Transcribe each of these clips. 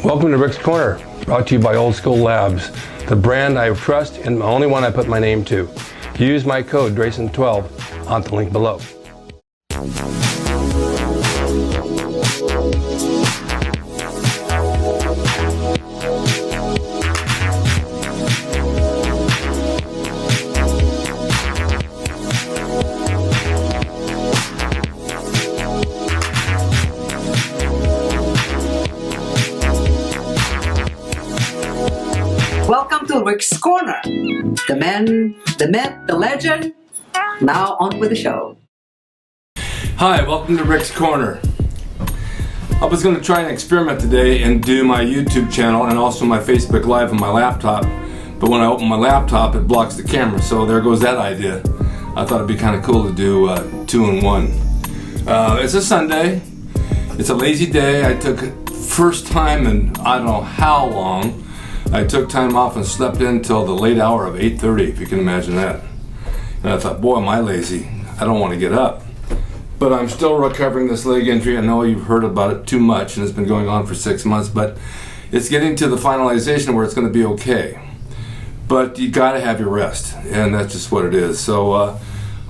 Welcome to Rick's Corner, brought to you by Old School Labs, the brand I trust and the only one I put my name to. Use my code drasin12 on the link below. Welcome to Rick's Corner. The man, the myth, the legend. Now on with the show. Hi, welcome to Rick's Corner. I was going to try an experiment today and do my YouTube channel and also my Facebook Live on my laptop. But when I open my laptop, it blocks the camera. So there goes that idea. I thought it'd be kind of cool to do 2-in-1. It's a Sunday. It's a lazy day. I took first time in I don't know how long. I took time off and slept in till the late hour of 8:30, if you can imagine that. And I thought, boy, am I lazy. I don't want to get up. But I'm still recovering this leg injury. I know you've heard about it too much, and it's been going on for 6 months, but it's getting to the finalization where it's going to be okay. But you got to have your rest, and that's just what it is. So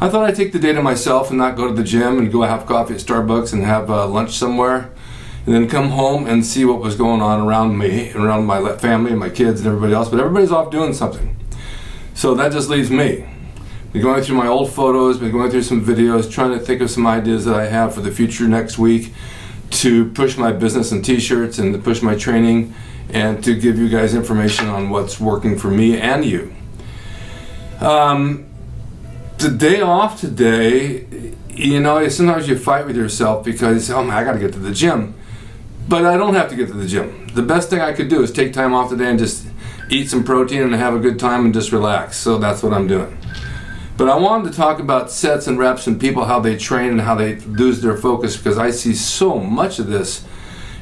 I thought I'd take the day to myself and not go to the gym and go have coffee at Starbucks and have lunch somewhere. And then come home and see what was going on around me, around my family and my kids and everybody else. But everybody's off doing something. So that just leaves me. Been going through my old photos, been going through some videos, trying to think of some ideas that I have for the future next week to push my business and t-shirts and to push my training and to give you guys information on what's working for me and you. The day off today, you know, sometimes you fight with yourself because, oh man, I gotta get to the gym. But I don't have to get to the gym. The best thing I could do is take time off today and just eat some protein and have a good time and just relax. So that's what I'm doing. But I wanted to talk about sets and reps and people, how they train and how they lose their focus, because I see so much of this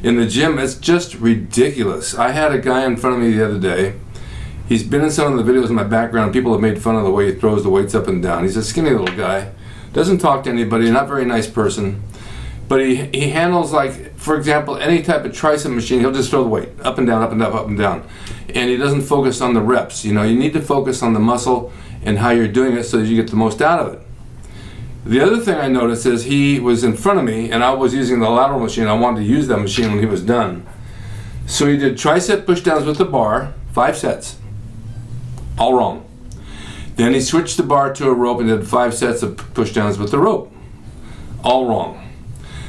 in the gym. It's just ridiculous. I had a guy in front of me the other day. He's been in some of the videos in my background. People have made fun of the way he throws the weights up and down. He's a skinny little guy. Doesn't talk to anybody, not a very nice person. But he handles, like, for example, any type of tricep machine, he'll just throw the weight up and down, up and down, up and down. And he doesn't focus on the reps. You know, you need to focus on the muscle and how you're doing it so that you get the most out of it. The other thing I noticed is he was in front of me and I was using the lateral machine. I wanted to use that machine when he was done. So he did tricep pushdowns with the bar, 5 sets. All wrong. Then he switched the bar to a rope and did 5 sets of pushdowns with the rope. All wrong.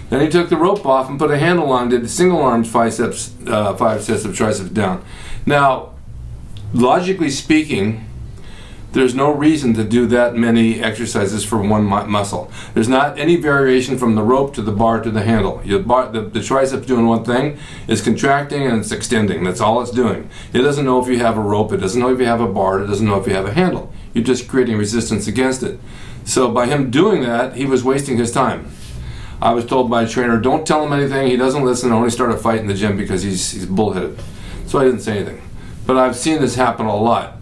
Then he took the rope off and put a handle on, did single arms 5 sets of triceps down. Now, logically speaking, there's no reason to do that many exercises for one muscle. There's not any variation from the rope to the bar to the handle. The triceps doing one thing, is contracting and it's extending. That's all it's doing. It doesn't know if you have a rope, it doesn't know if you have a bar, it doesn't know if you have a handle. You're just creating resistance against it. So by him doing that, he was wasting his time. I was told by a trainer, don't tell him anything. He doesn't listen. I only start a fight in the gym because he's bullheaded. So I didn't say anything. But I've seen this happen a lot.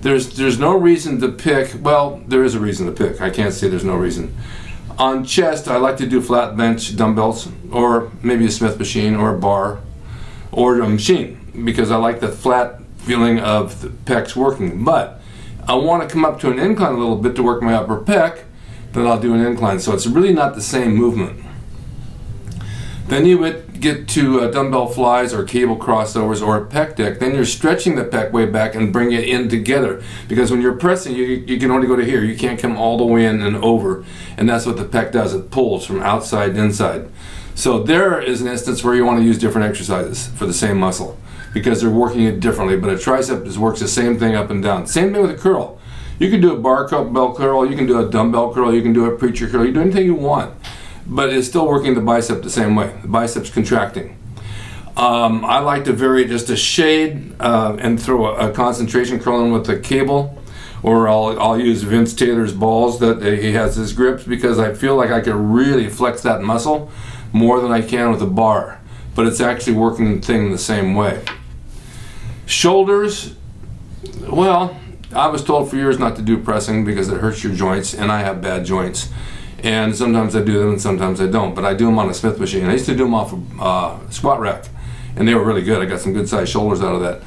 There's no reason to pick. Well, there is a reason to pick. I can't say there's no reason. On chest, I like to do flat bench dumbbells, or maybe a Smith machine, or a bar, or a machine, because I like the flat feeling of the pecs working. But I want to come up to an incline a little bit to work my upper pec. Then I'll do an incline. So it's really not the same movement. Then you would get to dumbbell flies or cable crossovers or a pec deck. Then you're stretching the pec way back and bring it in together. Because when you're pressing, you can only go to here. You can't come all the way in and over. And that's what the pec does. It pulls from outside to inside. So there is an instance where you want to use different exercises for the same muscle, because they're working it differently. But a tricep works the same thing up and down. Same thing with a curl. You can do a barbell curl, you can do a dumbbell curl, you can do a preacher curl, you can do anything you want. But it's still working the bicep the same way. The bicep's contracting. I like to vary it just a shade and throw a concentration curl in with a cable, or I'll use Vince Taylor's balls that he has his grips, because I feel like I can really flex that muscle more than I can with a bar. But it's actually working the thing the same way. Shoulders, well, I was told for years not to do pressing because it hurts your joints, and I have bad joints. And sometimes I do them and sometimes I don't, but I do them on a Smith machine. I used to do them off a squat rack, and they were really good. I got some good sized shoulders out of that.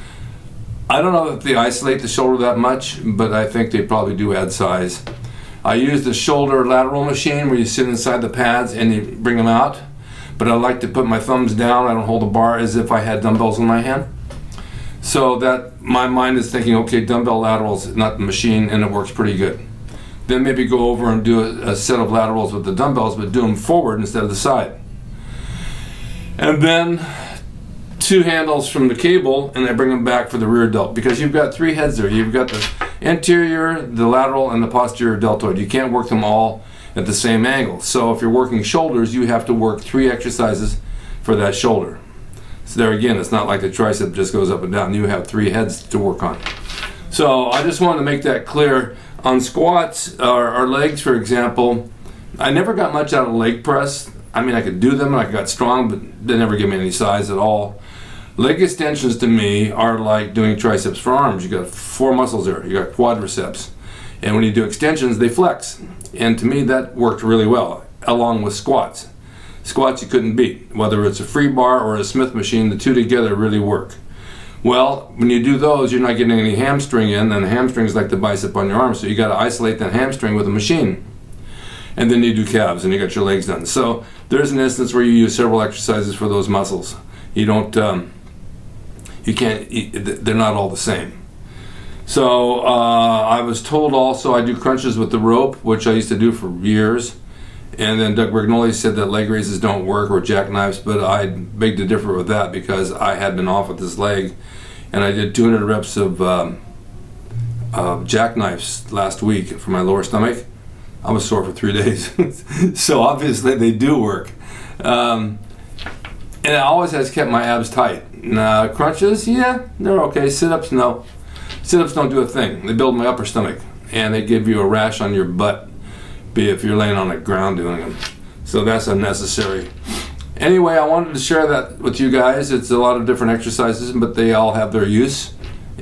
I don't know if they isolate the shoulder that much, but I think they probably do add size. I use the shoulder lateral machine where you sit inside the pads and you bring them out, but I like to put my thumbs down. I don't hold the bar as if I had dumbbells in my hand. So that my mind is thinking, okay, dumbbell laterals, not the machine, and it works pretty good. Then maybe go over and do a set of laterals with the dumbbells, but do them forward instead of the side. And then 2 handles from the cable, and I bring them back for the rear delt, because you've got 3 heads there. You've got the anterior, the lateral, and the posterior deltoid. You can't work them all at the same angle. So if you're working shoulders, you have to work 3 exercises for that shoulder. So there again, it's not like the tricep just goes up and down. You have 3 heads to work on. So I just wanted to make that clear. On squats or legs, for example, I never got much out of leg press. I mean, I could do them and I got strong, but they never give me any size at all. Leg extensions to me are like doing triceps for arms. You got 4 muscles there. You got quadriceps. And when you do extensions, they flex. And to me, that worked really well, along with squats. Squats you couldn't beat. Whether it's a free bar or a Smith machine, the 2 together really work. Well, when you do those, you're not getting any hamstring in, and the hamstring is like the bicep on your arm, so you got to isolate that hamstring with a machine. And then you do calves, and you got your legs done. So there's an instance where you use several exercises for those muscles. You don't, you can't, they're not all the same. So I was told also I do crunches with the rope, which I used to do for years. And then Doug Brignoli said that leg raises don't work, or jackknives, but I beg to differ with that, because I had been off with this leg, and I did 200 reps of jackknives last week for my lower stomach. I was sore for 3 days. So obviously they do work. And it always has kept my abs tight. Crunches, yeah, they're okay. Sit-ups, no. Sit-ups don't do a thing. They build my upper stomach, and they give you a rash on your butt if you're laying on the ground doing them. So that's unnecessary. Anyway, I wanted to share that with you guys. It's a lot of different exercises, but they all have their use.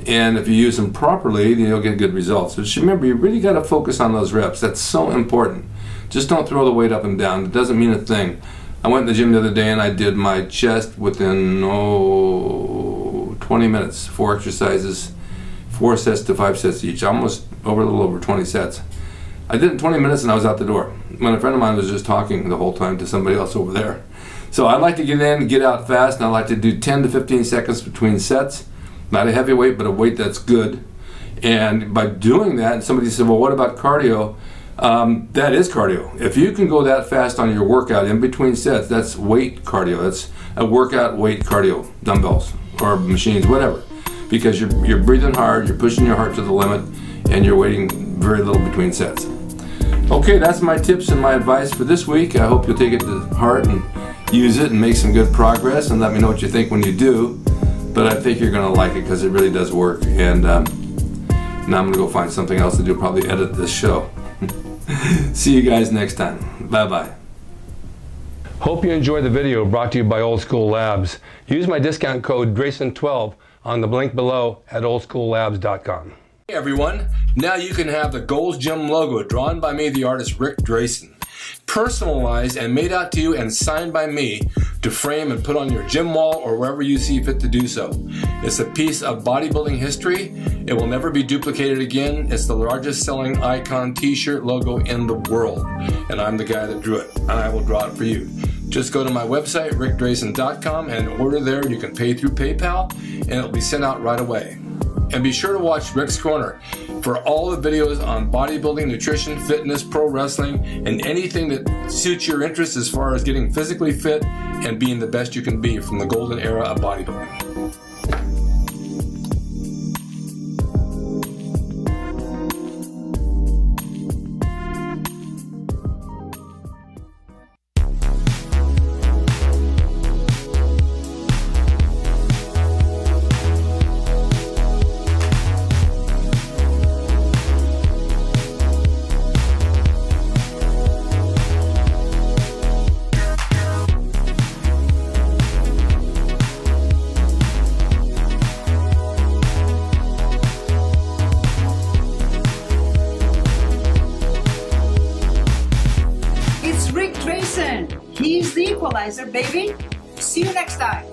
And if you use them properly, then you'll get good results. But remember, you really got to focus on those reps. That's so important. Just don't throw the weight up and down. It doesn't mean a thing. I went in the gym the other day and I did my chest within 20 minutes. 4 exercises, 4 sets to 5 sets each. Almost a little over 20 sets. I did it in 20 minutes and I was out the door. When a friend of mine was just talking the whole time to somebody else over there. So I like to get in, get out fast, and I like to do 10 to 15 seconds between sets. Not a heavy weight, but a weight that's good. And by doing that, and somebody said, well, what about cardio? That is cardio. If you can go that fast on your workout in between sets, that's weight cardio. That's a workout weight cardio, dumbbells or machines, whatever. Because you're breathing hard, you're pushing your heart to the limit, and you're waiting very little between sets. Okay, that's my tips and my advice for this week. I hope you'll take it to heart and use it and make some good progress, and let me know what you think when you do. But I think you're going to like it, because it really does work. And now I'm going to go find something else to do, probably edit this show. See you guys next time. Bye-bye. Hope you enjoyed the video brought to you by Old School Labs. Use my discount code DRASIN12 on the link below at oldschoollabs.com. Hey everyone, now you can have the Gold's Gym logo drawn by me, the artist Rick Drasin, personalized and made out to you and signed by me to frame and put on your gym wall or wherever you see fit to do so. It's a piece of bodybuilding history. It will never be duplicated again. It's the largest selling icon t-shirt logo in the world, and I'm the guy that drew it, and I will draw it for you. Just go to my website, rickdrasin.com, and order there. You can pay through PayPal, and it'll be sent out right away. And be sure to watch Rick's Corner for all the videos on bodybuilding, nutrition, fitness, pro wrestling, and anything that suits your interest as far as getting physically fit and being the best you can be from the golden era of bodybuilding. He's the equalizer, baby. See you next time.